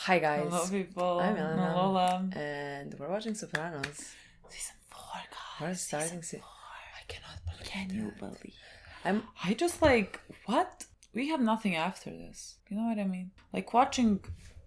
Hi guys. Hello people. I'm Milena. Lola. And we're watching Sopranos. Season 4, guys. We're starting season 4. I cannot believe Can you believe? I'm I just like, what? We have nothing after this. You know what I mean? Like watching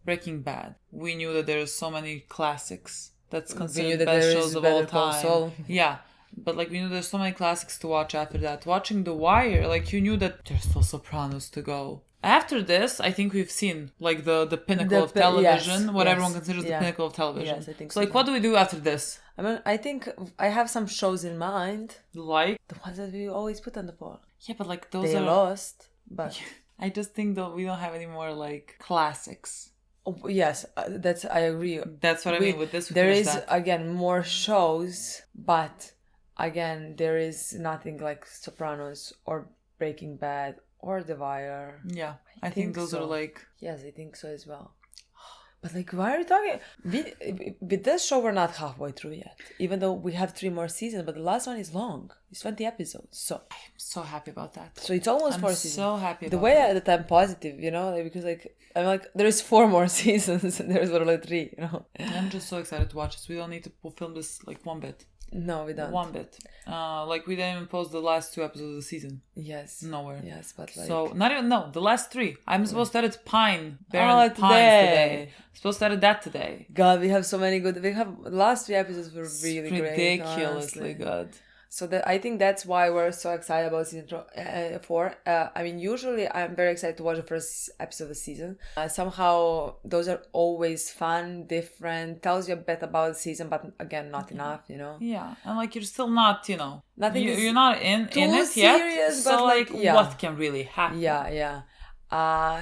Breaking Bad, we knew that there's so many classics that's considered that best there shows is of all Better Call time. Saul. Yeah. But like we knew there's so many classics to watch after that. Watching The Wire, like you knew that there's still Sopranos to go. After this, I think we've seen like the pinnacle of television, what everyone considers the pinnacle of television. Yes, I think so. Like, what do we do after this? I mean, I think I have some shows in mind. Like the ones that we always put on the poll. Yeah, but like those they are lost, but I just think that we don't have any more like classics. Oh, yes, that's I agree. That's what I mean with this. There is again more shows, but again there is nothing like Sopranos or Breaking Bad or The Wire. Yeah, I think those are like... Yes, I think so as well. But like, why are you talking? With this show, we're not halfway through yet. Even though we have 3 more seasons, but the last one is long. It's 20 episodes. So I'm so happy about that. So it's almost 4 I'm seasons. so happy about the way that I'm positive, you know, like, because like I'm like there is 4 more seasons and there's only 3, you know. I'm just so excited to watch this. We don't need to film this like one bit. No, we don't. One bit. Like we didn't even post the last 2 episodes of the season. Yes. Nowhere. Yes, but like... So, not even, no, the last 3. I'm supposed to edit Pines today. Supposed to edit that today. God, we have so many good... We have... The last 3 episodes were really great. Ridiculously good. So I think that's why we're so excited about season 4. I mean, usually I'm very excited to watch the first episode of the season. Somehow those are always fun, different, tells you a bit about the season, but again, not enough, you know? Yeah, and like you're still not, you know, you're not in it serious, yet. So but like what can really happen? Yeah.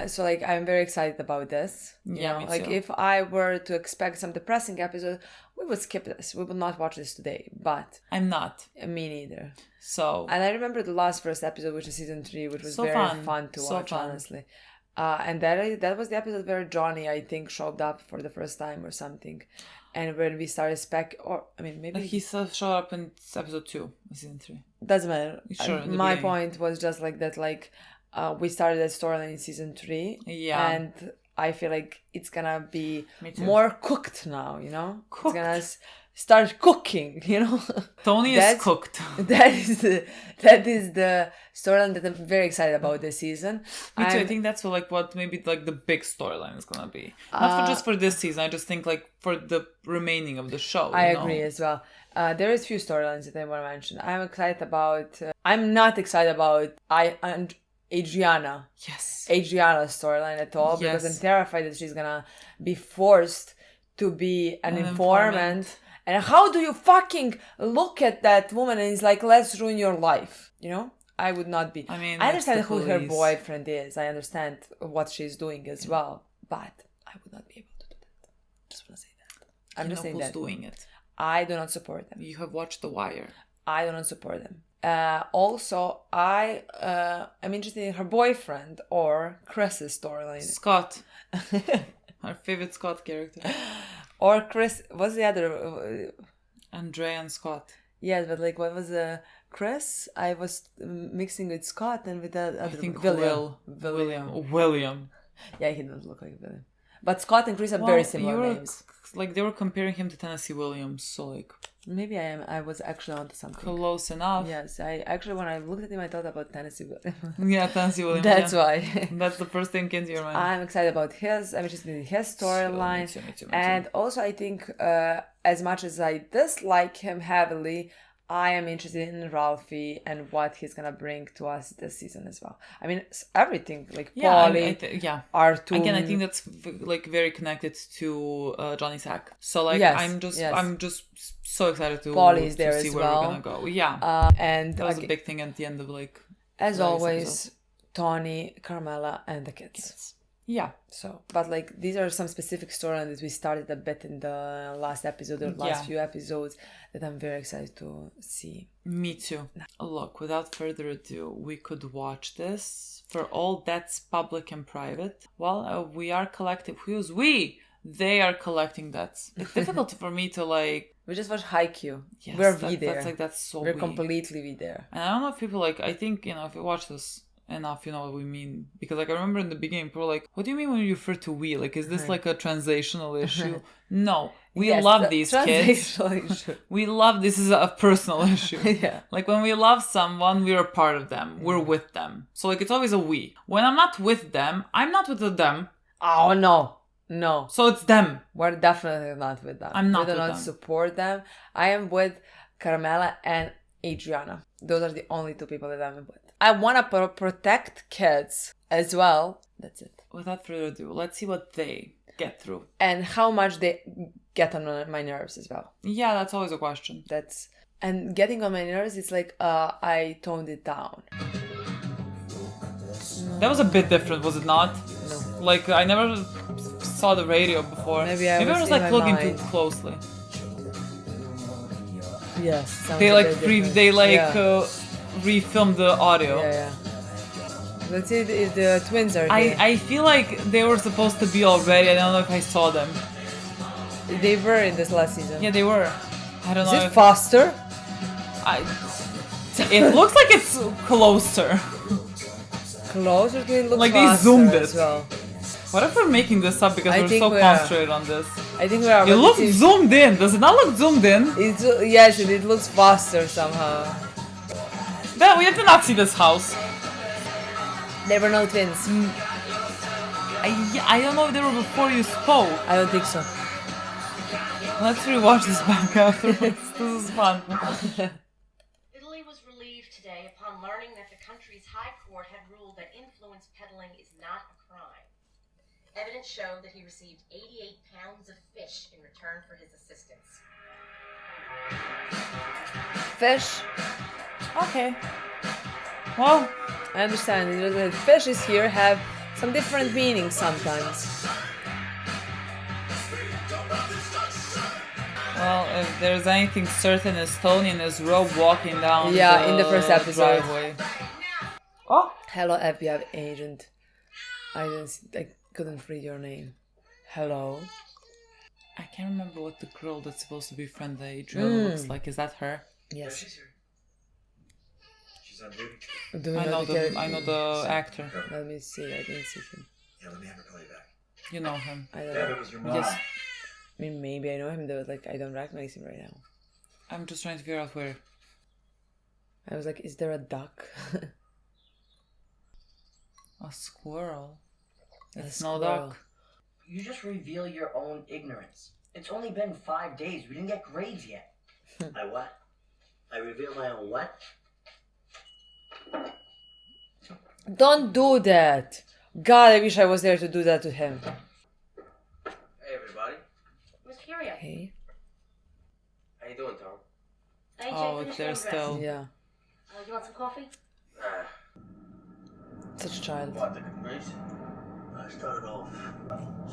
So like I'm very excited about this. Yeah, me too. Like if I were to expect some depressing episode, we would skip this. We would not watch this today. But I'm not. Me neither. So and I remember the first episode, which is season 3, which was very fun to watch, honestly. And that was the episode where Johnny, I think, showed up for the first time or something. And when we started maybe he showed up in episode 2 of season 3. Doesn't matter. Sure. My point was just like that, like. We started that storyline in season 3. Yeah. And I feel like it's gonna be more cooked now, you know? It's gonna start cooking, you know? Tony is cooked. That is the storyline that I'm very excited about this season. Me too. I think that's what maybe like the big storyline is gonna be. Not just for this season. I just think like for the remaining of the show. I agree as well. There is few storylines that I want to mention. I'm excited about... I'm not excited about... Adriana's storyline at all, because I'm terrified that she's gonna be forced to be an informant. And how do you fucking look at that woman and it's like, let's ruin your life, you know? I would not be. I mean, I understand who her boyfriend is. I understand what she's doing as well, but I would not be able to do that. Just want to say that. I'm just saying who's that. doing it. I do not support them. You have watched The Wire. I do not support them. Also, I'm interested in her boyfriend or Chris's storyline. Scott. Our favorite Scott character. Or Chris, what's the other? Andrea and Scott. Yes, but like, what was Chris? I was mixing with Scott and with the other. I think William. Yeah, he doesn't look like William. But Scott and Chris have very similar names. Like, they were comparing him to Tennessee Williams, so like... Maybe I was actually onto something. Close enough. Yes, when I looked at him, I thought about Tennessee Williams. Yeah, Tennessee Williams. That's why. That's the first thing came to your mind. I'm excited about I'm interested in his storyline. Me too. And also, I think, as much as I dislike him heavily, I am interested in Ralphie and what he's gonna bring to us this season as well. I mean, everything, like Paulie, Arthur. Again, I think that's like very connected to Johnny Sack. So like, I'm just so excited to Paulie is there see as where well. we're gonna go. Yeah, and that was a big thing at the end of like. As always, Tony, Carmela, and the kids. Yeah. So, but like these are some specific storylines that we started a bit in the last episode or last few episodes that I'm very excited to see. Me too. Look, without further ado, we could watch this. For all that's public and private. Well, we are collective. Who's we? They are collecting debts. It's difficult for me to like... We just watched Haikyuu. Yes, we're we there. That's so We're completely we there. And I don't know if people like... I think, if you watch this... enough, you know what we mean. Because like I remember in the beginning, people were like, what do you mean when you refer to we? Like, is this like a translational issue? No. We love these kids. We love, this is a personal issue. Yeah. Like when we love someone, we're a part of them. We're with them. So like it's always a we. When I'm not with them, I'm not with them. Oh, no. No. So it's them. We're definitely not with them. I'm not We do with not them. support them. I am with Carmela and Adriana. Those are the only two people that I'm with. I want to protect kids as well. That's it. Without further ado, let's see what they get through. And how much they get on my nerves as well. Yeah, that's always a question. And getting on my nerves, it's like I toned it down. That was a bit different, was it not? No. Like, I never saw the radio before. Maybe I was like in looking my mind. too closely. Yes. They refilmed the audio. Yeah. Let's see if the twins are here. I feel like they were supposed to be already. I don't know if I saw them. They were in this last season. Yeah, they were. I don't know. Is it faster? It looks like it's closer. Closer to it looks Like they faster zoomed as it. well. What if we're making this up because we're so concentrated on this? I think we are. It looks zoomed in. Does it not look zoomed in? Yes, it looks faster somehow. We did not see this house. There were no twins. I don't know if they were before you spoke. I don't think so. Let's rewatch this back afterwards. This is fun. Italy was relieved today upon learning that the country's high court had ruled that influence peddling is not a crime. Evidence showed that he received 88 pounds of fish in return for his assistance. Fish. Okay. Well, I understand. The fishes here have some different meanings sometimes. Well, if there's anything certain as Tony in his robe walking down in the first episode. driveway. Oh! Hello, FBI agent. I couldn't read your name. Hello. I can't remember what the girl that's supposed to be friend of Adriana looks like. Is that her? Yes. She's on duty. I know the actor. Let me see. I didn't see him. Yeah, let me have her call you back. You know him. I don't Yeah, know. it was your mom. Yes. I mean, maybe I know him, but I don't recognize him right now. I'm just trying to figure out where. I was like, is there a duck? A squirrel. It's A no squirrel. duck. You just reveal your own ignorance. It's only been 5 days. We didn't get grades yet. I what? I reveal my own what? Don't do that. God, I wish I was there to do that to him. Hey everybody, Miss Curia. Hey. how you doing, Tom? Oh, if they're still. Yeah. You want some coffee? Nah. Such a child. What, the grace? I started off.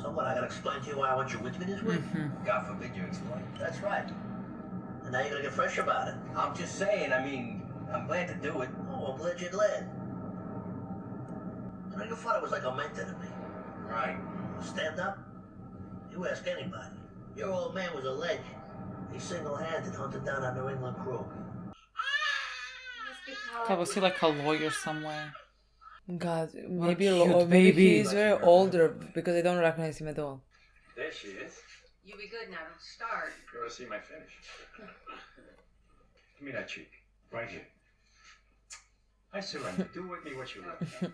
So what, I gotta explain to you why I want you with me this week? God forbid you explain. That's right. And now you're gonna get fresh about it. I'm just saying, I mean, I'm glad to do it. Oh, I'm glad you're glad. You know, your father was like a mentor to me. Right. Stand up? You ask anybody. Your old man was a legend. He single-handed hunted down our New England crew. God, was he like a lawyer somewhere? God, What a maybe cute maybe baby. he's very older because I don't recognize him at all. There she is. You be good now. Don't start. You ought to see my finish. Give me that cheek. Right here. I surrender. Do with me what you will.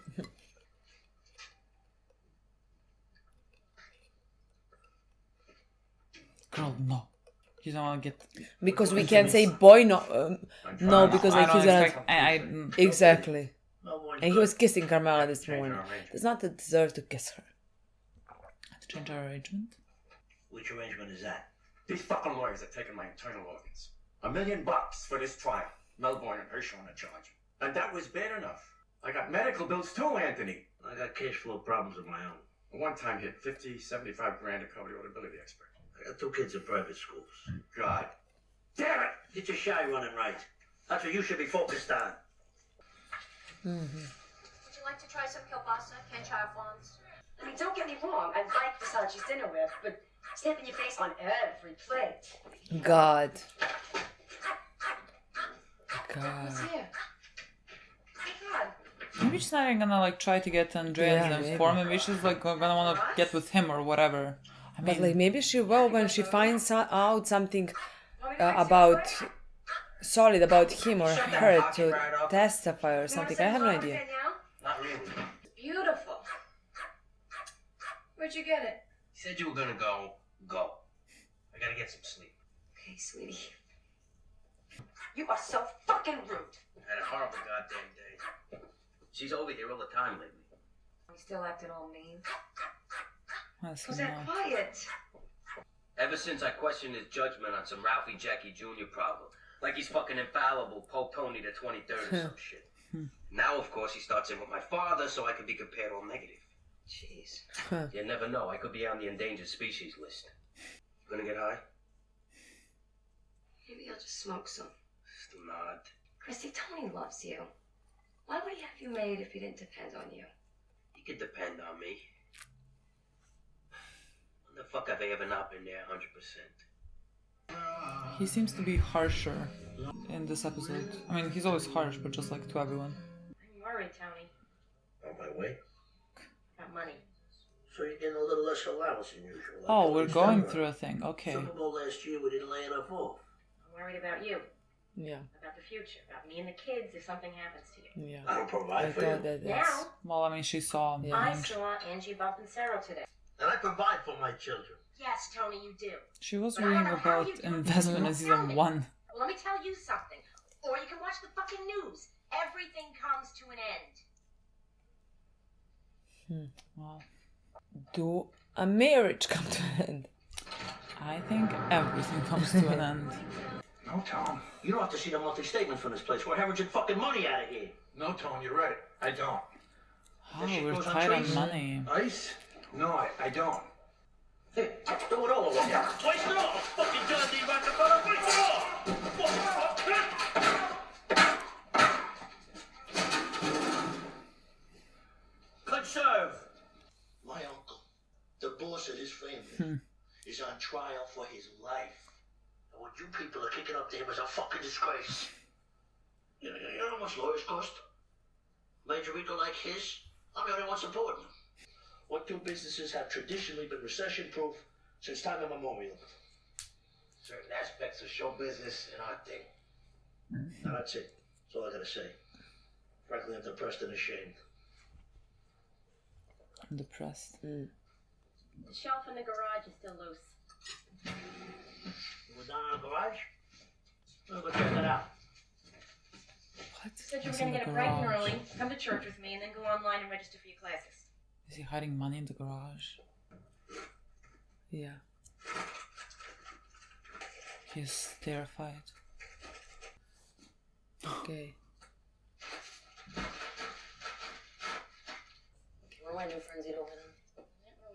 Girl, no. You don't want to get. Because we can't say boy no. No, because I like don't he's gonna. expect. Exactly. No more. And he was kissing Carmela this morning. Does not deserve to kiss her. To change our arrangement. Which arrangement is that? These fucking lawyers are taking my internal organs. $1 million for this trial. Melbourne and Herschel on the charge. And that was bad enough. I got medical bills too, Anthony. I got cash flow problems of my own. A one-time hit, 50, 75 grand to cover the audibility expert. I got 2 kids in private schools. God damn it! Get your shy running right. That's what you should be focused on. Would you like to try some kielbasa? Canchar fawns? I mean, don't get me wrong. I like Versace's dinnerware, but stamping your face on every plate. God. Who's God. here? Oh, God. Maybe she's not even gonna like try to get Andrea and inform him. Maybe she's like gonna want to get with him or whatever. I mean, but like maybe she will when she finds out something about solid about him or her to testify or something. I have no idea. Not really. Beautiful. Where'd you get it? You said you were gonna go. Go. I gotta get some sleep. Okay, sweetie. You are so fucking rude. I had a horrible goddamn day. She's over here all the time lately. You still acting all mean. that's Was that not- quiet? Ever since I questioned his judgment on some Ralphie Jackie Jr. problem. Like he's fucking infallible, Pope Tony the 23rd or some shit. Now, of course, he starts in with my father so I can be compared all negative. Jeez. You never know. I could be on the endangered species list. Gonna get high? Maybe I'll just smoke some. Still not. Christy, Tony loves you. Why would he have you made if he didn't depend on you? He could depend on me. When the fuck have I ever not been there 100%? He seems to be harsher in this episode. I mean, he's always harsh, but just like to everyone. I'm worried, Tony. On my way? About money. So you're getting a little less allowance than usual. Oh, we're going through a thing. Okay. Super Bowl last year, we didn't lay enough off. I'm worried about you. Yeah. About the future. About me and the kids if something happens to you. Yeah. I don't provide I for thought you. that Now, Well, I mean, she saw. Yeah. I saw Angie bumping Sarah today. And I provide for my children. Yes, Tony, you do. She was But I don't reading know how about you do it. investment in Tell season me. 1. Well, let me tell you something. Or you can watch the fucking news. Everything comes to an end. Well, Do a marriage come to an end? I think everything comes to an end. No, Tom. You don't have to see the monthly statements from this place. We're hemorrhaging fucking money out of here. No, Tone, you're right. I don't. Oh, shit we're goes on tight on trees. money. Ice? No, I don't. Hey, do it all over. Waste it all. Fucking John D. Rockefeller, waste it all. Conserve. My uncle, the boss of this family, is on trial for his life. And what you people are kicking up to him is a fucking disgrace. You know how much lawyers cost? Major legal like his? I'm the only one supporting him. What two businesses have traditionally been recession-proof since time immemorial? Certain aspects of show business and our thing. Now that's it. That's all I gotta say. Frankly, I'm depressed and ashamed. I'm depressed. The shelf in the garage is still loose. You were down in the garage? I'll go check it out. What? You said you were What's going in to the get up bright and garage? early, come to church with me, and then go online and register for your classes. Is he hiding money in the garage? Yeah. He's terrified. Okay. Well, my new friends eat over them.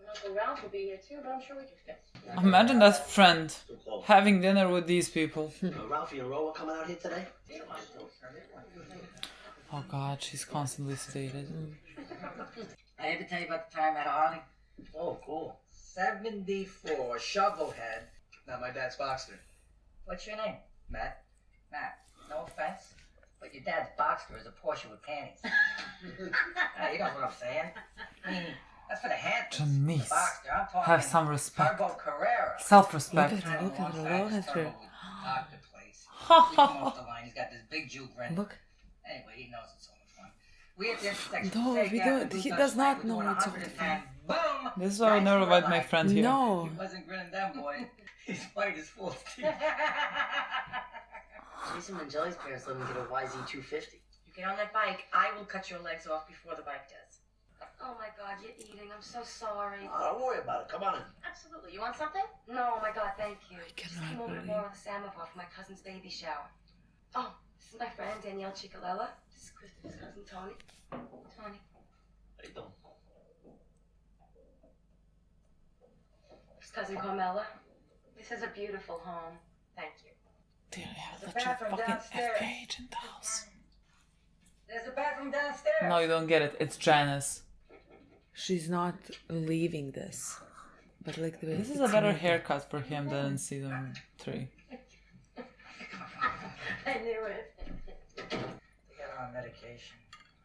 Uncle Ralph will be here too, but I'm sure we can fit. Imagine that friend Too close. having dinner with these people. Ralphie and Roa coming out here today? Oh god, she's constantly sedated. I had to tell you about the time at Harley. Oh, cool. 74, Shovelhead. Not my dad's Boxster. What's your name? Matt. Matt, no offense, but your dad's Boxster is a Porsche with panties. You know what I'm saying? I mean, that's for the Hamptons. Janice, The Boxster, I'm talking have some respect. Turbo Carrera. Self-respect. Look at her, look at her. Doctor place. He comes off the line, he's got this big Jew grin. Look. Anyway, he knows it's so much fun. We at the intersection. No, stake we out don't- the he blue does touch not line, know we're doing it's all 110. Boom! This is why I would Right never through invite our my line. friend here. No. He wasn't grinning them, boy. He's white as full teeth. Jason Mangelli's parents let me get a YZ250. You get on that bike, I will cut your legs off before the bike does. Oh my god, you're eating. I'm so sorry. Oh, don't worry about it. Come on in. Absolutely. You want something? No, oh my god, thank you. Just cannot came over to believe- borrow the samovar for my cousin's baby shower. Oh, this is my friend Danielle Ciccolella. This is Christopher's cousin Tony. Tony. How you doing? His cousin Carmela. This is a beautiful home. Thank you. Dude, I have There's a such a bathroom fucking downstairs. FBI agent in the house. There's a bathroom downstairs. No, you don't get it. It's Janice. She's not leaving this. But like the way This is it's a better made. haircut for him than in season 3. I knew it. They got her on medication.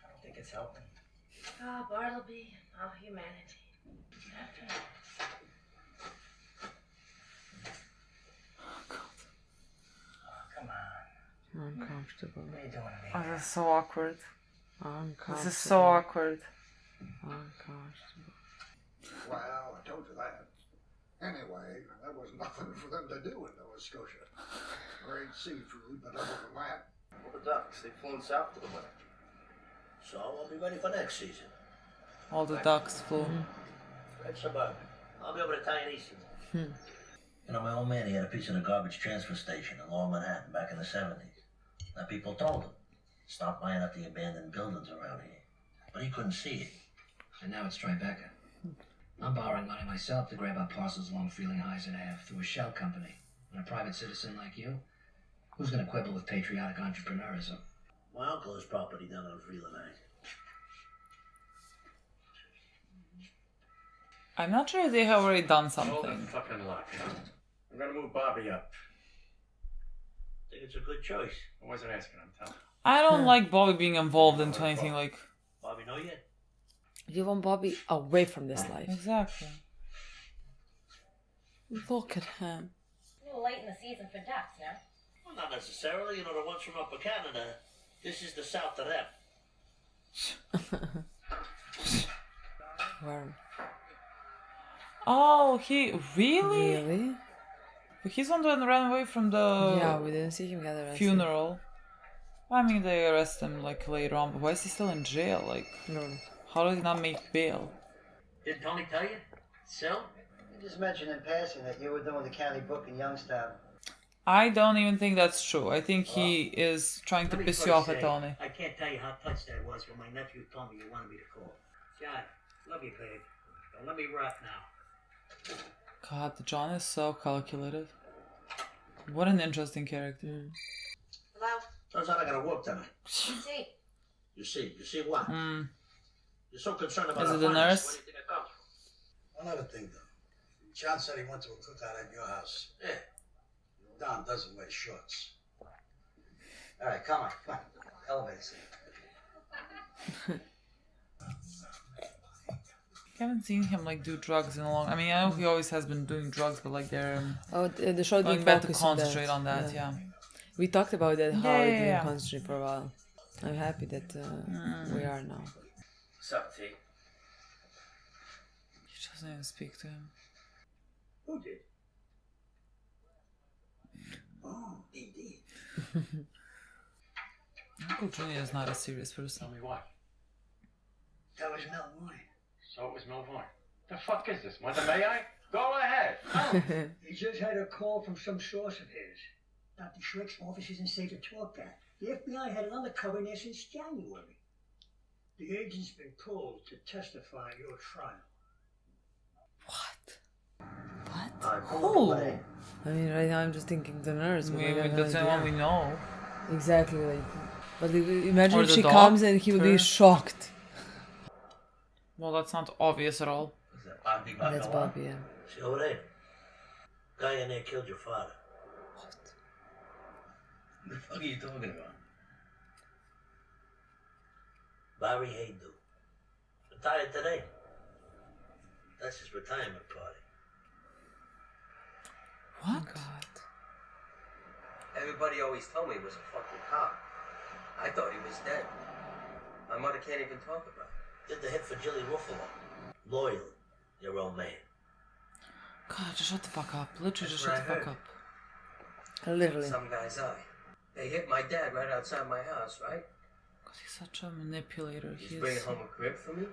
I don't think it's helping. Ah, Bartleby, our humanity. Come on. Uncomfortable. What are you doing to me? Oh, this is so awkward. Uncomfortable. This is so awkward. Uncomfortable. Well, I told you that. Anyway, there was nothing for them to do in Nova Scotia. Great seafood, but other than that... Well, the ducks, they flown south for the winter. So I'll be ready for next season. All the ducks flew. Red Suburban. I'll be over to tie an season. You know, my old man, he had a piece of the garbage transfer station in Lower Manhattan back in the 70s. Now, people told him, stop buying up the abandoned buildings around here. But he couldn't see it. And now it's Tribeca. I'm borrowing money myself to grab up parcels along Freeling Heights and Ave through a shell company. And a private citizen like you, who's going to quibble with patriotic entrepreneurism? My uncle has property down on Freeling Heights. I'm not sure if they have already done Hold the something. fucking luck. I'm gonna move Bobby up. I think it's a good choice. I wasn't asking, I'm telling. I don't like Bobby being involved into anything like... Bobby know yet? You want Bobby away from this life. Exactly. Look at him. A little late in the season for ducks, no? Well, not necessarily. You know, the ones from Upper Canada. This is the south of them. Where? Oh, he... Really? Really? But he's the one that ran away from the Yeah, we didn't see him get arrested. funeral. I mean, they arrest him like later on, but why is he still in jail? Like, No. how did he not make bail? Did Tony tell you? So? You just mentioned in passing that you were doing the county book in Youngstown. I don't even think that's true. I think he is trying to Let me piss you first off at say, Tony. I can't tell you how touched I was when my nephew told me you wanted me to call. John, love you, babe. Don't let me rot now. God, John is so calculated. What an interesting character. Hello? Turns out I got to work tonight. See? You see what? Hmm. You're so concerned about Is our it the finances. nurse? Where do you think it comes from? Another thing, though. John said he went to a cookout at your house. Yeah. Don doesn't wear shorts. All right, come on. Elevator seat. I haven't seen him like do drugs in a long. I mean, I know he always has been doing drugs, but like they're Oh, the show going didn't back to focus concentrate on that. Yeah. Yeah. We talked about that, how we Yeah. didn't concentrate for a while. I'm happy that we are now. What's up, T? He doesn't even speak to him. Who did? Oh, he did. Uncle Junior is not a serious person. Tell me why. That was Mel Roy. So it was Melvoin. The fuck is this? Mother, may I? Go ahead. He just had a call from some source of his. Dr. Schreck's office isn't safe to talk at. The FBI had an undercover in there since January. The agent's been pulled to testify at your trial. What? Who? I mean, right now I'm just thinking the nurse. But I Maybe don't know that's the the one idea. we know. Exactly, like. But imagine Or if the she dog, comes and he would be her. shocked. Well, that's not obvious at all. Is that Bobby That's Bacala? Bobby, yeah. See over there? Guy in there killed your father. What the fuck are you talking about? Barry Haydu. Retired today. That's his retirement party. What? God. Everybody always told me he was a fucking cop. I thought he was dead. My mother can't even talk about it. Did the hit for Jilly Ruffalo. Loyal, your old man. God, just shut the fuck up. Literally, just That's shut what the I fuck heard. up. Literally. Some guy's eye. They hit my dad right outside my house, right? God, he's such a manipulator. He's He bringing is. home a crib for me?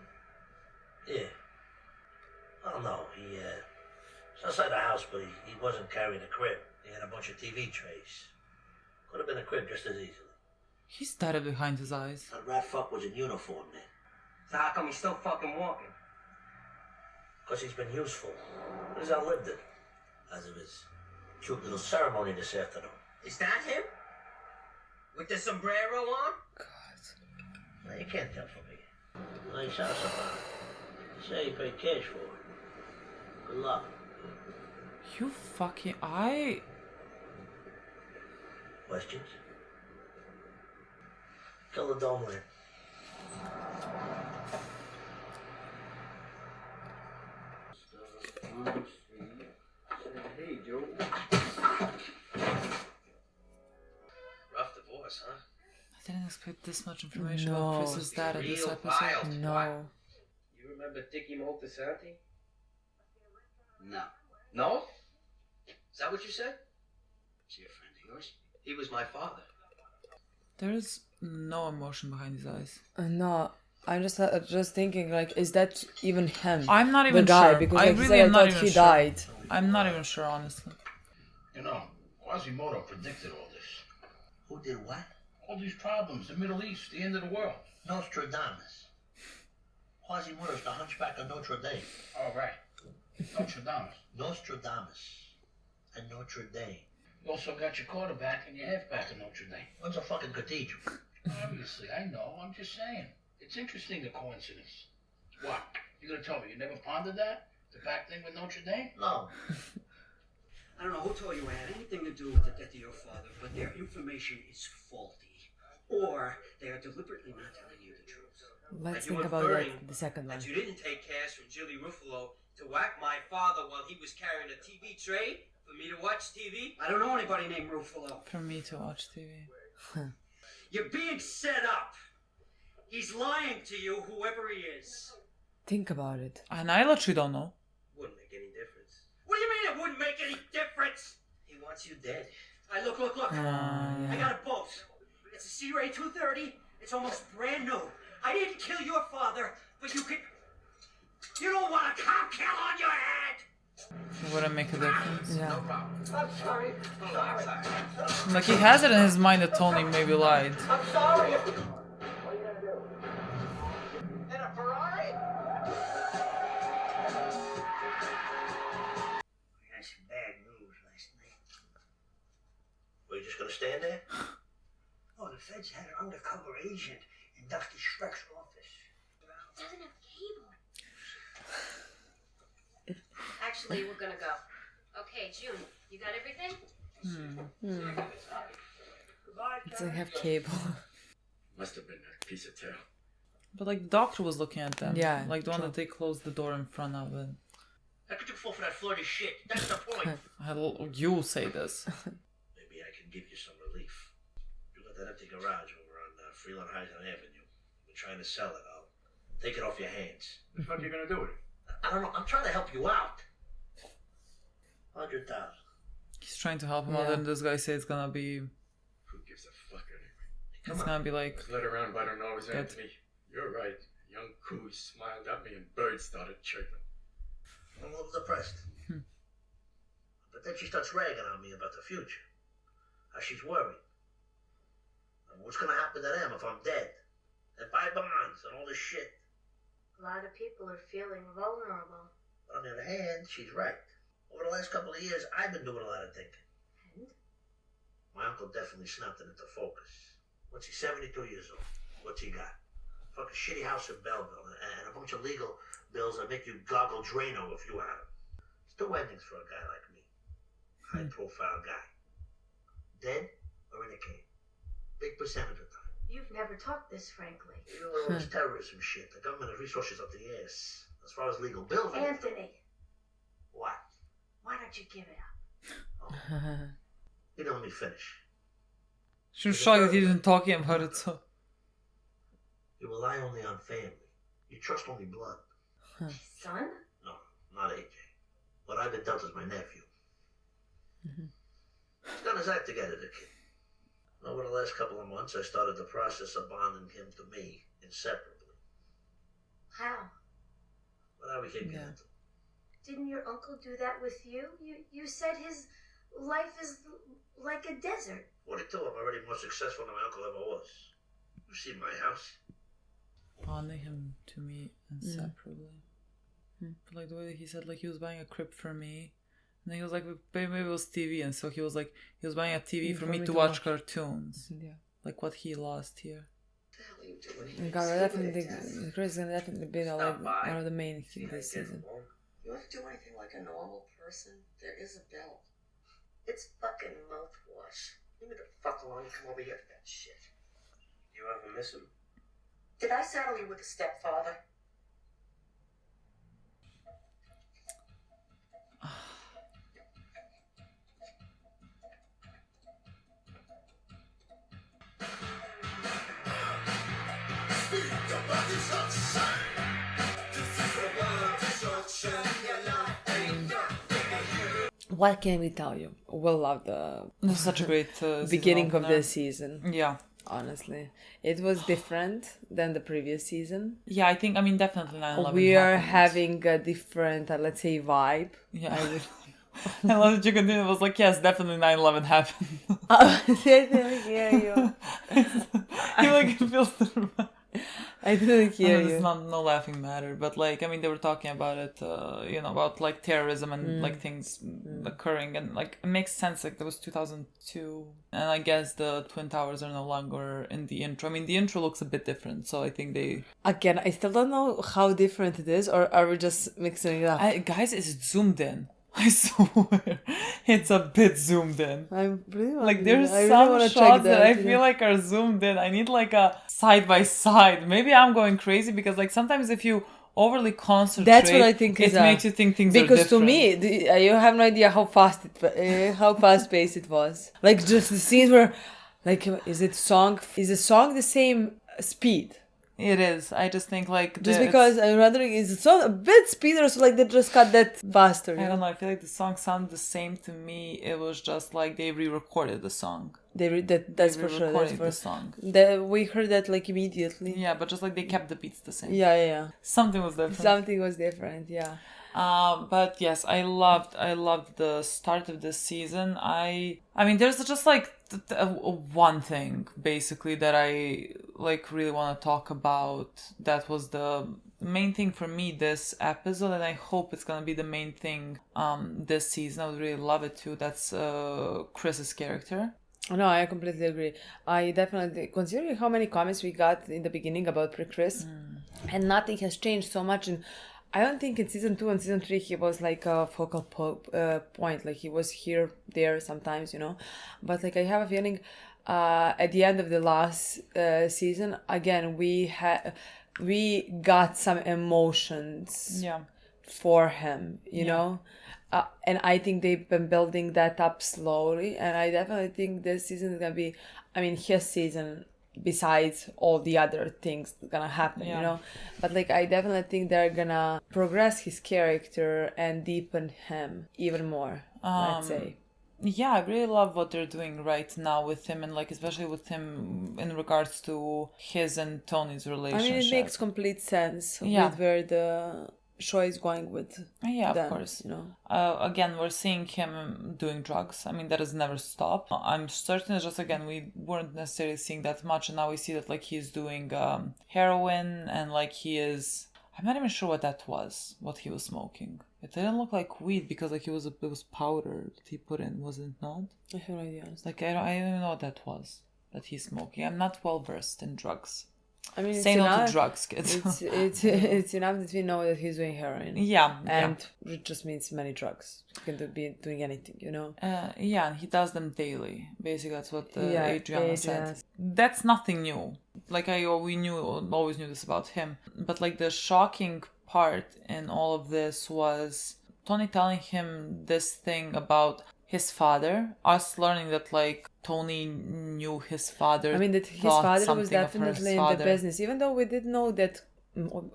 Yeah. Oh no, he was outside the house, but he wasn't carrying a crib. He had a bunch of TV trays. Could have been a crib just as easily. He's dead behind his eyes. That rat fuck was in uniform then. So how come he's still fucking walking? Because he's been useful. He's outlived it. As of his cute little ceremony this afternoon. Is that him? With the sombrero on? Now, you can't tell from me. Nice house about it. Say you paid cash for it. Good luck. You fucking. Questions? Kill the dome lamp. Hey, Joe. Rough divorce, huh? I didn't expect this much information about Chris's dad in this episode. No. You remember Dickie Moltisanti? No. No? Is that what you said? Is he a friend of yours? He was my father. There is no emotion behind his eyes. No, I'm just thinking, like, is that even him? I'm not even the guy, sure. because I like, really he am not thought even he sure. died. I'm not even sure, honestly. You know, Quasimodo predicted all this. Who did what? All these problems, the Middle East, the end of the world. Nostradamus. Quasimodo's the hunchback of Notre Dame. Oh, right. Notre Dame. Nostradamus and Notre Dame. You also got your quarterback and your halfback in Notre Dame. What's a fucking cathedral? Obviously, I know. I'm just saying. It's interesting, the coincidence. What? You gonna tell me you never pondered that? The back thing with Notre Dame? No. I don't know who told you it had anything to do with the death of your father, but their information is faulty. Or they are deliberately not telling you the truth. Let's Are you think about inferring the second one. that you didn't take cash from Jilly Ruffalo to whack my father while he was carrying a TV tray for me to watch TV? I don't know anybody named Ruffalo. For me to watch TV. You're being set up. He's lying to you, whoever he is. Think about it. And I literally don't know. Wouldn't make any difference. What do you mean it wouldn't make any difference? He wants you dead. Look. I got it both. It's a C-Ray 230. It's almost brand new. I didn't kill your father, but you could... You don't want a cop kill on your head! It wouldn't make a difference. Yeah. I'm sorry. Like, he has it in his mind that Tony maybe lied. I'm sorry. What are you gonna do? In a Ferrari? I had some bad news last night. Were you just gonna stand there? Oh, the feds had an undercover agent in Dr. Shrek's office. Doesn't have cable. Actually, we're gonna go. Okay, June, you got everything? It's like have cable. Must have been a piece of tail. But like, the doctor was looking at them. Yeah, Like the one true. that they closed the door in front of it. How could you fall for that Florida shit? That's the point. You say this. Maybe I can give you some relief. You got that empty garage over on Freeland Heights Avenue. We're trying to sell it. I'll take it off your hands. What the fuck are you gonna do with it? I don't know. I'm trying to help you out. 100,000. He's trying to help him Yeah. out, and this guy says it's gonna be. Who gives a fuck anyway? It's gonna be like. Was led around by their nose, Good. Anthony. You're right. Young coos smiled at me and birds started chirping. I'm a little depressed. But then she starts ragging on me about the future. How she's worried. And what's gonna happen to them if I'm dead? And buy bonds and all this shit. A lot of people are feeling vulnerable. But on the other hand, she's right. Over the last couple of years, I've been doing a lot of thinking. And? My uncle definitely snapped it into focus. What's he, 72 years old? What's he got? Fucking shitty house in Belleville and a bunch of legal bills that make you goggle Drano if you had them. It's two endings for a guy like me. High-profile guy. Dead or in a cave. Big percentage of time. You've never talked this frankly. Even with all this terrorism shit, the government has resources up the ass. As far as legal bills... Anthony, What? why don't you give it up? You don't let me finish. She was shocked that he isn't talking about it, so. You rely only on family. You trust only blood. Son? No, not AJ. What I've been dealt is my nephew. He's done his act together, the kid. Over the last couple of months, I started the process of bonding him to me inseparably. How? But how we can't get Yeah. into it. Didn't your uncle do that with you? You said his life is like a desert. 42, I'm already more successful than my uncle ever was. You see my house? Bonding him to me inseparably. But like the way that he said, like he was buying a crib for me. And then he was like, maybe it was TV. And so he was like, he was buying a TV for me to watch cartoons. Yeah. Like what he lost here. What the hell are you doing? God, I definitely think Chris is gonna definitely be like one of the main things this season. You want to do anything like a normal person? There is a bill. It's fucking mouthwash. Leave me the fuck alone and come over here for that shit. You ever miss him? Did I saddle you with a stepfather? What can we tell you? We'll love the This is such a great beginning of opener. the season. Yeah. Honestly, it was different than the previous season. Yeah, I think, definitely 9/11 We are happened. having a different, let's say, vibe. Yeah. I love that you continue. It was like, yes, definitely 9/11 happened. I didn't hear you. You like feels the... I didn't hear you. It's not no laughing matter, but like they were talking about it, about like terrorism and like things occurring, and like it makes sense. Like there was 2002, and I guess the Twin Towers are no longer in the intro. The intro looks a bit different, so I think they. Again, I still don't know how different it is, or are we just mixing it up? Guys, is it zoomed in? I swear, it's a bit zoomed in. I'm really like there's I some really shots that I feel like are zoomed in. I need like a side by side. Maybe I'm going crazy because like sometimes if you overly concentrate, that's what I think it makes you think things are different. Because to me, you have no idea how fast how fast paced it was. Like just the scenes where, like, is the song the same speed? It is. I just think like just because I'm wondering, is the song a bit speeder, so like they just cut that faster? I don't know. I feel like the song sounded the same to me. It was just like they re-recorded the song. That's for sure. That's for the song. We heard that like immediately. Yeah, but just like they kept the beats the same. Yeah. Something was different. Yeah. But yes, I loved the start of this season. I mean, there's just like one thing basically that I like really want to talk about. That was the main thing for me this episode, and I hope it's gonna be the main thing this season. I would really love it too. That's Chris's character. No, I completely agree. I definitely, considering how many comments we got in the beginning about Chris, and nothing has changed so much. And I don't think in season 2 and season 3 he was like a focal point. Like he was here, there sometimes, But like I have a feeling at the end of the last season, again, we got some emotions for him, you know? And I think they've been building that up slowly. And I definitely think this season is going to be, his season, besides all the other things gonna happen, But like I definitely think they're gonna progress his character and deepen him even more, let's say. Yeah, I really love what they're doing right now with him, and like especially with him in regards to his and Tony's relationship. It makes complete sense with where the show is going with them, of course. Again, we're seeing him doing drugs. That has never stopped. I'm certain it's just, again, we weren't necessarily seeing that much, and now we see that like he's doing heroin, and like he is, I'm not even sure what he was smoking. It didn't look like weed because like it was powder that he put in, was it not? I have no idea. Like I don't even know what that was that he's smoking. I'm not well versed in drugs. Say no to drugs, kids. It's enough that we know that he's doing heroin. And it just means many drugs. He can be doing anything, and he does them daily. Basically, that's what Adriana said. That's nothing new. Like we always knew this about him. But like the shocking part in all of this was Tony telling him this thing about his father, us learning that like Tony knew his father. That his father was definitely in the business, even though we didn't know that.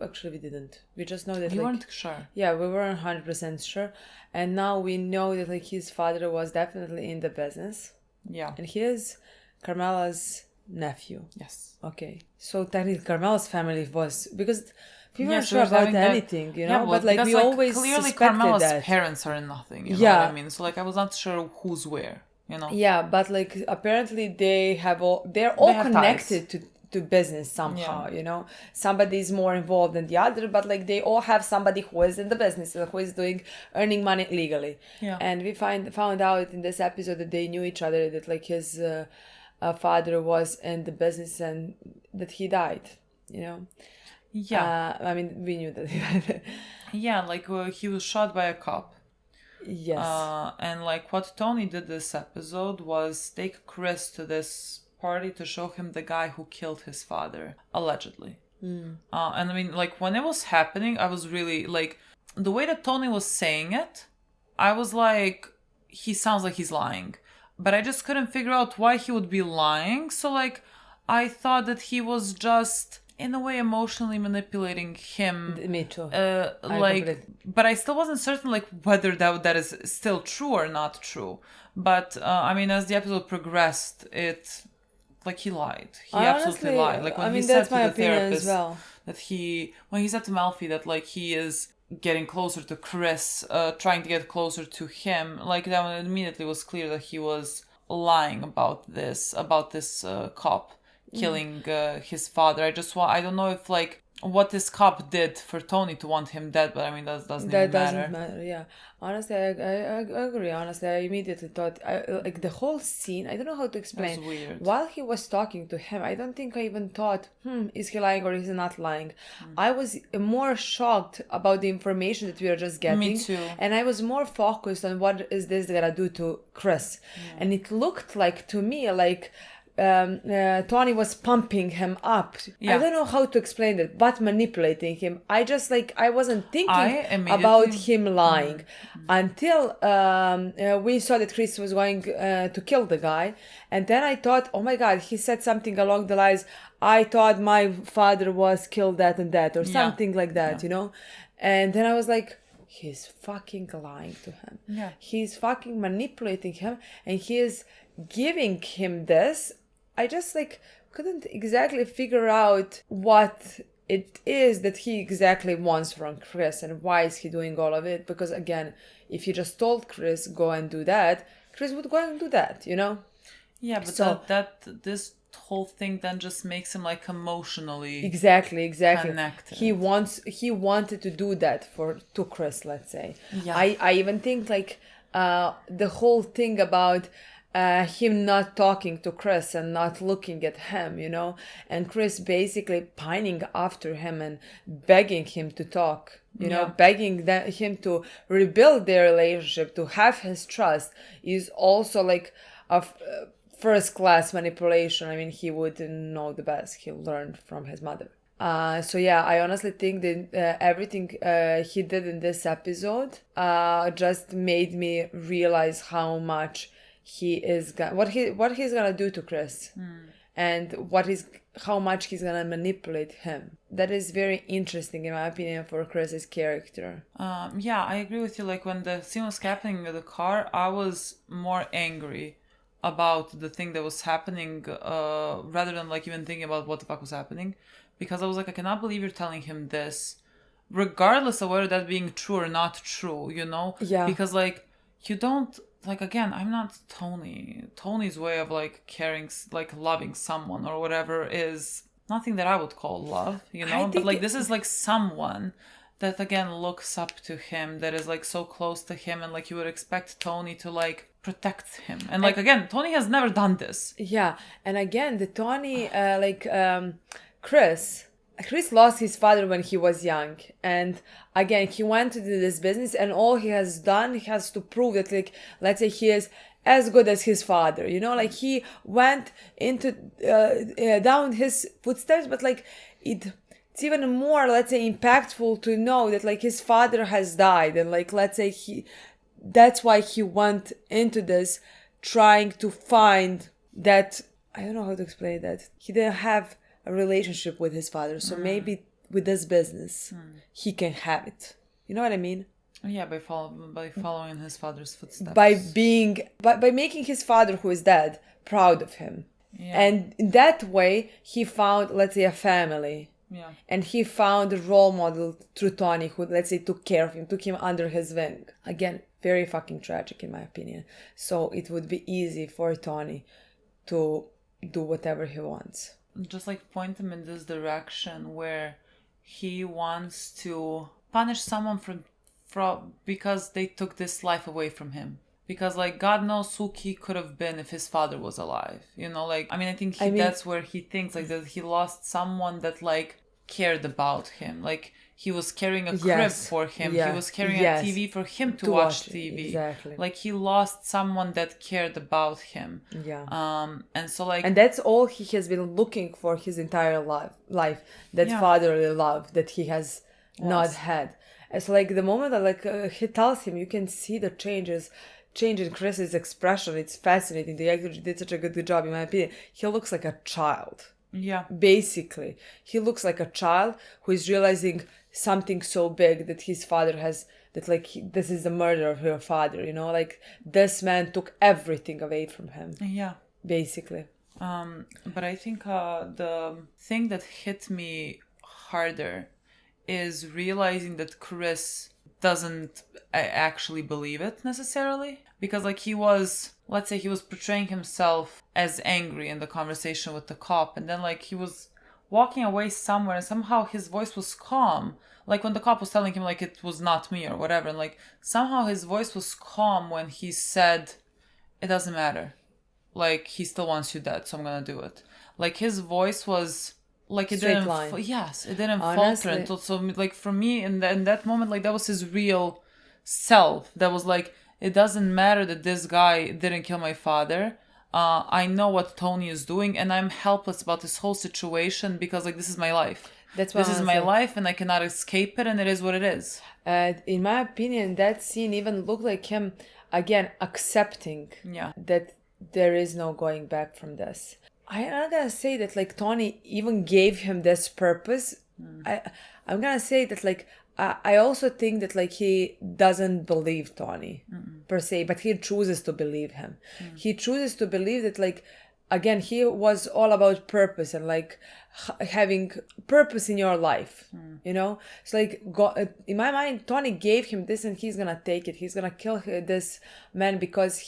Actually, we didn't. We just know that we weren't sure. Yeah, we weren't 100% sure, and now we know that like his father was definitely in the business. Yeah, and he is Carmela's nephew. Yes. Okay, so technically Carmela's family was, because we weren't sure about anything, but like we always clearly suspected Carmela's that. Parents are in nothing, you know what I mean? So like I was not sure who's where, Yeah, but like apparently they're all connected to business somehow, Somebody's more involved than the other, but like they all have somebody who is in the business, who is earning money legally. Yeah. And we found out in this episode that they knew each other, that like his father was in the business and that he died, Yeah. we knew that he died. Yeah, like he was shot by a cop. Yes. And like what Tony did this episode was take Chris to this party to show him the guy who killed his father, allegedly. And like when it was happening, I was really like, the way that Tony was saying it, I was like, he sounds like he's lying. But I just couldn't figure out why he would be lying. So like, I thought that he was just in a way emotionally manipulating him. Me too. But I still wasn't certain like whether that is still true or not true. But I mean, as the episode progressed, it like he lied. He absolutely lied. Like when he said to the therapist that when he said to Melfi that like he is getting closer to Chris, trying to get closer to him, like that one immediately was clear that he was lying about this cop killing his father. I don't know if like what this cop did for Tony to want him dead, but I mean that doesn't matter. Yeah, honestly, I agree. Honestly, I immediately thought like the whole scene, I don't know how to explain. It was weird. While he was talking to him, I don't think I even thought, is he lying or is he not lying? I was more shocked about the information that we are just getting. Me too. And I was more focused on what is this gonna do to Chris. And it looked like to me like Tony was pumping him up. I don't know how to explain it, but manipulating him. I wasn't thinking about him lying until we saw that Chris was going to kill the guy. And then I thought, oh my God, he said something along the lines, I thought my father was killed that and that, or something like that, you know? And then I was like, he's fucking lying to him. Yeah. He's fucking manipulating him, and he is giving him this. I just like couldn't exactly figure out what it is that he exactly wants from Chris and why is he doing all of it. Because again, if he just told Chris go and do that, Chris would go and do that, you know? Yeah, but this whole thing then just makes him like emotionally exactly connected. He wanted to do that to Chris, let's say. Yeah. I even think like the whole thing about him not talking to Chris and not looking at him, you know, and Chris basically pining after him and begging him to talk, you know, begging him to rebuild their relationship, to have his trust, is also like a first-class manipulation. I mean, he would know the best. He learned from his mother. So yeah, I honestly think that everything he did in this episode just made me realize how much he is what he's gonna do to Chris, and how much he's gonna manipulate him. That is very interesting in my opinion for Chris's character. Yeah, I agree with you. Like when the scene was happening in the car, I was more angry about the thing that was happening rather than like even thinking about what the fuck was happening, because I was like, I cannot believe you're telling him this, regardless of whether that being true or not true, you know? Yeah. Because like you don't. Like, again, I'm not Tony. Tony's way of, like, caring, like, loving someone or whatever is nothing that I would call love, you know? But, like, this is, like, someone that, again, looks up to him, that is, like, so close to him, and, like, you would expect Tony to, like, protect him. And, like, again, Tony has never done this. Yeah, and again, the Tony, Chris lost his father when he was young, and again he went to do this business, and all he has done, he has to prove that, like, let's say he is as good as his father, you know, like he went into down his footsteps, but like it's even more, let's say, impactful to know that like his father has died, and like let's say that's why he went into this trying to find that, I don't know how to explain that, he didn't have a relationship with his father, so maybe with this business he can have it, you know what I mean? Yeah, by following his father's footsteps, by making his father, who is dead, proud of him. And in that way he found, let's say, a family, and he found a role model through Tony, who, let's say, took care of him, took him under his wing. Again, very fucking tragic in my opinion. So it would be easy for Tony to do whatever he wants, just like point him in this direction where he wants to punish someone from because they took this life away from him. Because like God knows who he could have been if his father was alive, you know? Like, I mean, that's where he thinks like that he lost someone that like cared about him. Like he was carrying a crib for him. He was carrying a TV for him to watch TV. Exactly. Like he lost someone that cared about him. And so like, and that's all he has been looking for his entire life. That fatherly love that he has not had. And so like the moment that like he tells him, you can see the change in Chris's expression. It's fascinating. The actor did such a good job, in my opinion. He looks like a child. Yeah. Basically, he looks like a child who is realizing something so big that his father has, that like this is the murder of her father, you know, like this man took everything away from him. Yeah. Basically. But I think the thing that hit me harder is realizing that Chris doesn't actually believe it necessarily, because like he was, let's say he was portraying himself as angry in the conversation with the cop, and then like he was walking away somewhere and somehow his voice was calm, like when the cop was telling him like it was not me or whatever, and like somehow his voice was calm when he said it doesn't matter, like he still wants you dead, so I'm gonna do it. Like his voice was like it Straight didn't line. it didn't Honestly. falter until, so like for me in that moment, like that was his real self, that was like, it doesn't matter that this guy didn't kill my father. I know what Tony is doing and I'm helpless about this whole situation because like this is my life. That's what this is my life and I cannot escape it, and it is what it is. In my opinion, that scene even looked like him again accepting that there is no going back from this. I'm not gonna say that like Tony even gave him this purpose. I'm gonna say that like I also think that like he doesn't believe Tony per se, but he chooses to believe him. He chooses to believe that like, again, he was all about purpose and like having purpose in your life, you know? It's like, in my mind, Tony gave him this and he's gonna take it. He's gonna kill this man because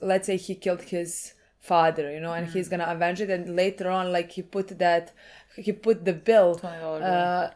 let's say he killed his father, you know, and he's gonna avenge it. And later on, like he put the bill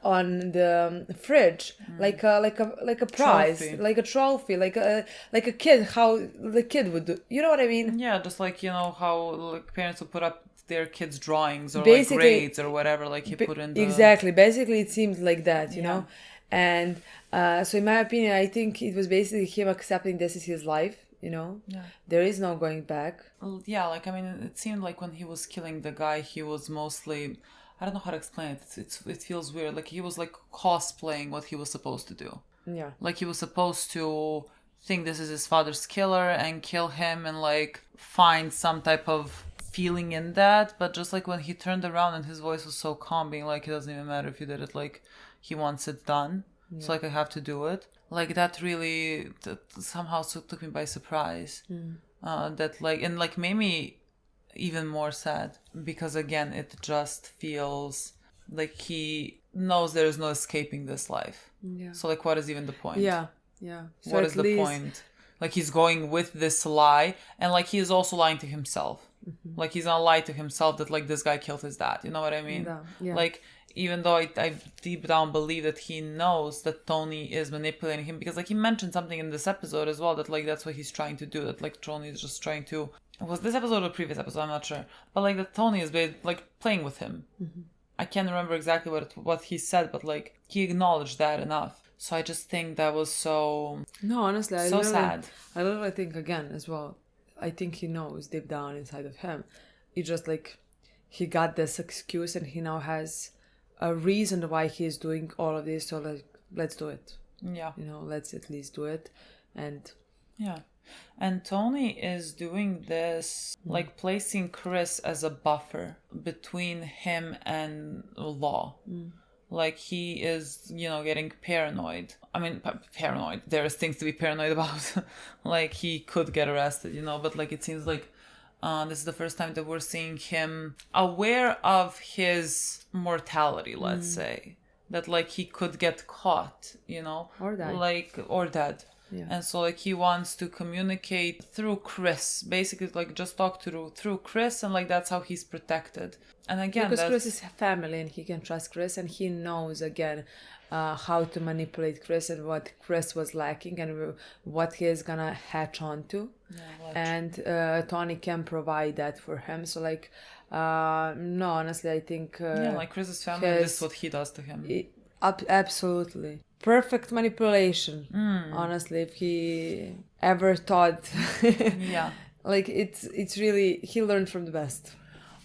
on the fridge, like a prize, trophy. like a trophy, like a kid, how the kid would do. You know what I mean? Yeah, just like, you know, how like parents would put up their kids' drawings or Basically, like grades or whatever, like he put in the... Exactly. Basically, it seemed like that, you know? And so in my opinion, I think it was basically him accepting this is his life, you know? Yeah. There is no going back. Yeah, like, I mean, it seemed like when he was killing the guy, he was mostly... I don't know how to explain it. It feels weird. Like, he was, like, cosplaying what he was supposed to do. Yeah. Like, he was supposed to think this is his father's killer and kill him and, like, find some type of feeling in that. But just, like, when he turned around and his voice was so calm, being like, it doesn't even matter if you did it. Like, he wants it done. Yeah. So, like, I have to do it. Like, that really somehow took me by surprise. That, like, and, like, made me even more sad, because again it just feels like he knows there is no escaping this life. So like, what is even the point? So what is the point? Like, he's going with this lie, and like he is also lying to himself. Like, he's gonna lie to himself that like this guy killed his dad, you know what I mean? Like, even though I deep down believe that he knows that Tony is manipulating him, because like he mentioned something in this episode as well, that like that's what he's trying to do, that like Tony is just trying to... Was this episode or the previous episode? I'm not sure. But like that Tony is like playing with him. I can't remember exactly what he said, but like he acknowledged that enough. So I just think that was so... No, honestly, sad. I literally think again as well. I think he knows deep down inside of him. It's just like he got this excuse and he now has a reason why he's doing all of this. So like, let's do it. Yeah. You know, let's at least do it. And yeah. And Tony is doing this, like placing Chris as a buffer between him and law. Like, he is, you know, getting paranoid. I mean, paranoid. There's things to be paranoid about. Like, he could get arrested, you know, but like it seems like this is the first time that we're seeing him aware of his mortality, let's say. That like he could get caught, you know, or die. Or dead. Yeah. And so like he wants to communicate through Chris, basically like just talk through Chris, and like that's how he's protected. And again, because Chris is family and he can trust Chris, and he knows again how to manipulate Chris and what Chris was lacking and what he is gonna hatch onto. And Tony can provide that for him. So like no, honestly, I think like Chris's family, this is what he does to him. Absolutely. Perfect manipulation. Honestly, if he ever thought like it's really, he learned from the best.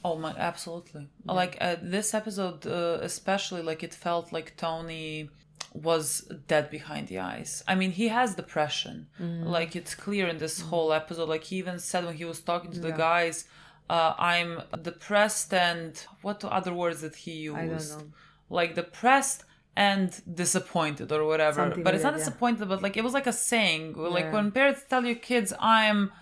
Oh my, absolutely. Like this episode especially, like it felt like Tony was dead behind the eyes. I mean, he has depression. Like, it's clear in this whole episode. Like, he even said when he was talking to the guys, I'm depressed and what other words did he use? I don't know. Like depressed and disappointed or whatever. Something but like it's not that, disappointed, but like it was like a saying. Like Yeah. when parents tell your kids, I'm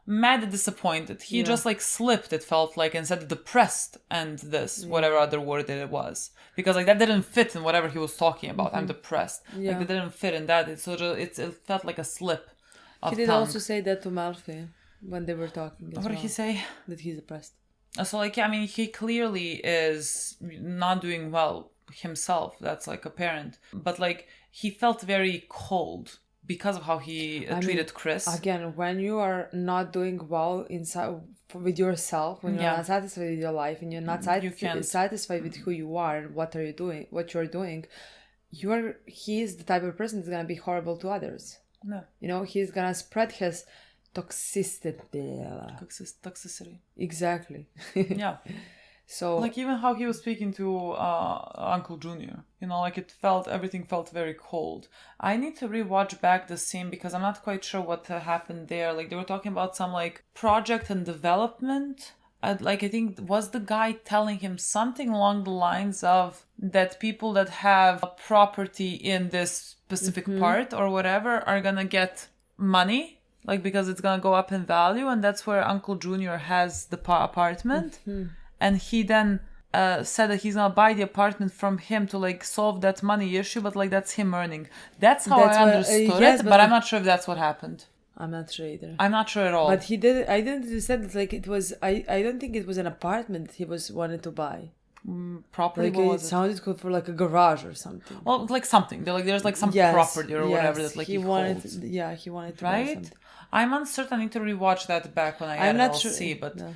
mad and disappointed, he just like slipped, it felt like, and said depressed and this, whatever other word it was. Because like that didn't fit in whatever he was talking about. I'm depressed. Like that didn't fit in that. It felt like a slip of He did tongue. also say that to Malfi when they were talking as What did he say? That he's depressed. So like, I mean, he clearly is not doing well himself. That's like apparent. But like, he felt very cold because of how he treated Chris. Again, when you are not doing well inside with yourself, when you're not satisfied with your life, and you're not satisfied with who you are and what you're doing, he's the type of person that's gonna be horrible to others. No. You know, he's gonna spread his toxicity. Toxicity. Exactly. Yeah. So like even how he was speaking to Uncle Junior, you know, like everything felt very cold. I need to rewatch back the scene because I'm not quite sure what happened there. Like they were talking about some like project and development. I think was the guy telling him something along the lines of that people that have a property in this specific part or whatever are gonna get money, like because it's gonna go up in value, and that's where Uncle Junior has the apartment. And he then said that he's gonna buy the apartment from him to like solve that money issue, but like that's him earning. That's how I understood it, but I'm not sure if that's what happened. I'm not sure either. I'm not sure at all. But he did. I didn't said it like it was. I don't think it was an apartment he wanted to buy. Property. Like it sounded good for like a garage or something. Well, like something. There's like some property or whatever that like he wanted. holds. Yeah, he wanted to right? buy something. I'm uncertain. I need to rewatch that back when I get I'm it. not I'll sure. see, but. No.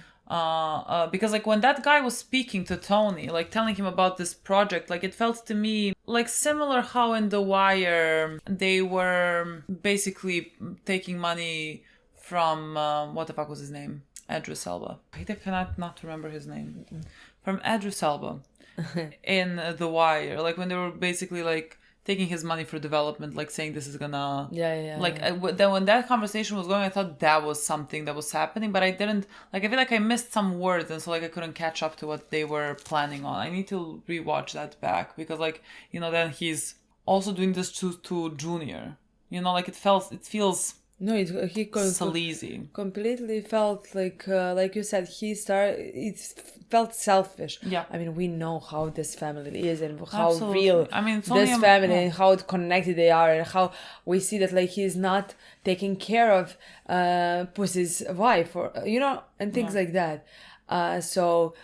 Because like when that guy was speaking to Tony, like telling him about this project, like it felt to me like similar how in The Wire they were basically taking money from what the fuck was his name? Idris Elba. I cannot not remember his name. From Idris Elba in The Wire, like when they were basically like taking his money for development, like saying this is gonna then when that conversation was going, I thought that was something that was happening, but I didn't, like I feel like I missed some words, and so like I couldn't catch up to what they were planning on. I need to rewatch that back because like, you know, then he's also doing this to Junior, you know, like it feels no, he sleazy. Completely felt like you said, it felt selfish. Yeah. I mean, we know how this family is and how Absolutely. real I mean, it's this family and how connected they are, and how we see that like he's not taking care of Pussy's wife, or you know, and things like that. So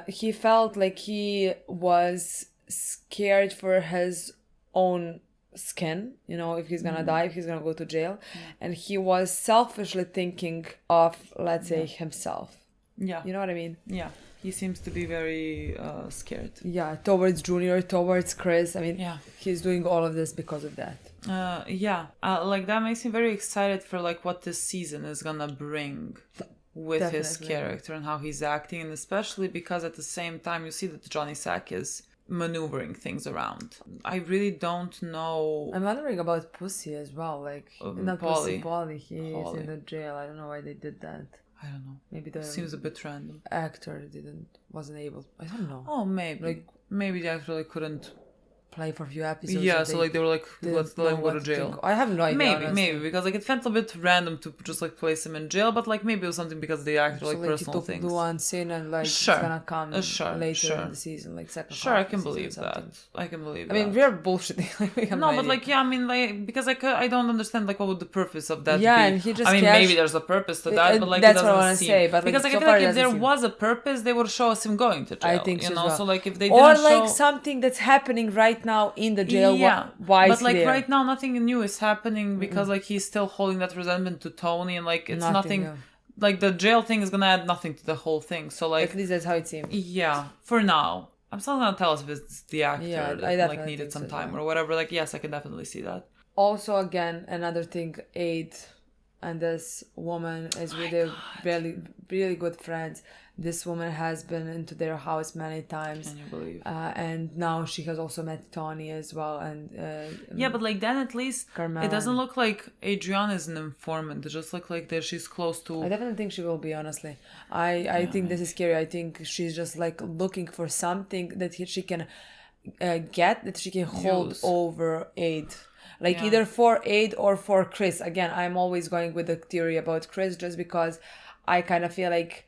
he felt like he was scared for his own skin, you know, if he's gonna die, if he's gonna go to jail, and he was selfishly thinking of, let's say, himself. Yeah, you know what I mean? Yeah, he seems to be very scared. Yeah, towards Junior, towards Chris. I mean, he's doing all of this because of that. Like that makes me very excited for like what this season is gonna bring with his character and how he's acting, and especially because at the same time you see that Johnny Sack is maneuvering things around. I really don't know. I'm wondering about Pussy as well. Like not Polly. Pussy, He is in the jail. I don't know why they did that. I don't know. Maybe the seems a bit random. Actor wasn't able. I don't know. Oh, maybe. Maybe the actor like couldn't play for a few episodes. Yeah, so like they were like, let's let him go to jail. I have no idea. Maybe because like it felt a bit random to just like place him in jail, but like maybe it was something because the actor like personal things. The one scene and like it's gonna come later in the season, like second. Sure, I can believe that. I can believe. I mean, we're bullshitting. No, but like I mean, like because like I don't understand like what would the purpose of that be. And he just. I mean, maybe there's a purpose to that, but like that's it doesn't what I want to say. But because like I feel like if there was a purpose, they would show us him going to jail. I think so. You know, so like if they or didn't like something that's happening right now in the jail. Yeah. Why but like right now nothing new is happening because like he's still holding that resentment to Tony, and like it's nothing like the jail thing is gonna add nothing to the whole thing. So like at least that's how it seems. Yeah, for now. I'm still gonna tell us if it's the actor that like needed some time or whatever. Like yes, I can definitely see that. Also, again, another thing, Aid. and this woman is really, really, really good friends. This woman has been into their house many times. Can you believe? And now she has also met Tony as well. And yeah, but like then at least Carmela. It doesn't look like Adriana is an informant. It just looks like that she's close to. I definitely think she will be, honestly. I think this is scary. I think she's just like looking for something that she can get, that she can hold over Aid. Like either for Aid or for Chris. Again, I'm always going with the theory about Chris just because I kind of feel like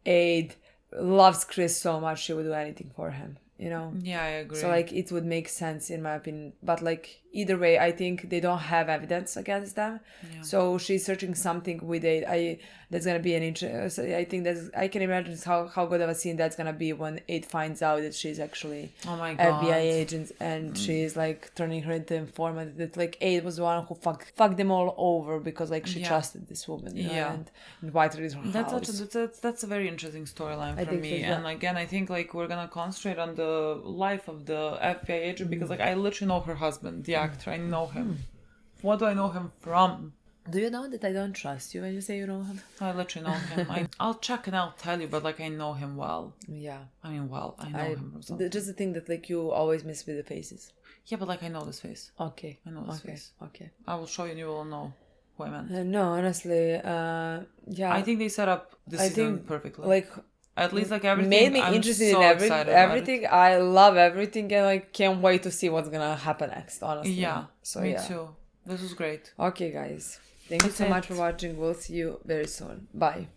Aid loves Chris so much she would do anything for him, you know? Yeah, I agree. So like it would make sense in my opinion. But like either way, I think they don't have evidence against them. Yeah. So she's searching something with Aid. That's gonna be an interesting. I think I can imagine how good of a scene that's gonna be when Aid finds out that she's actually FBI agent and she's like turning her into informant. That like Aid was the one who fucked them all over because like she trusted this woman, you know, and invited her to her house. That's a very interesting storyline for me. And again, I think like we're gonna concentrate on the life of the FBI agent because like I literally know her husband, the actor. I know him. What do I know him from? Do you know that I don't trust you when you say you know him? I literally know him. I'll check and I'll tell you, but like I know him well. Yeah. I know him. Just the thing that like you always miss with the faces. Yeah, but like I know this face. Okay. I know this face. Okay. I will show you and you will know who I meant. No, honestly, yeah. I think they set up this season perfectly. Like, at least like everything made me interested in everything. I love everything and I can't wait to see what's gonna happen next, honestly. Yeah, me too. This was great. Okay, guys. Thank you so much for watching. We'll see you very soon. Bye.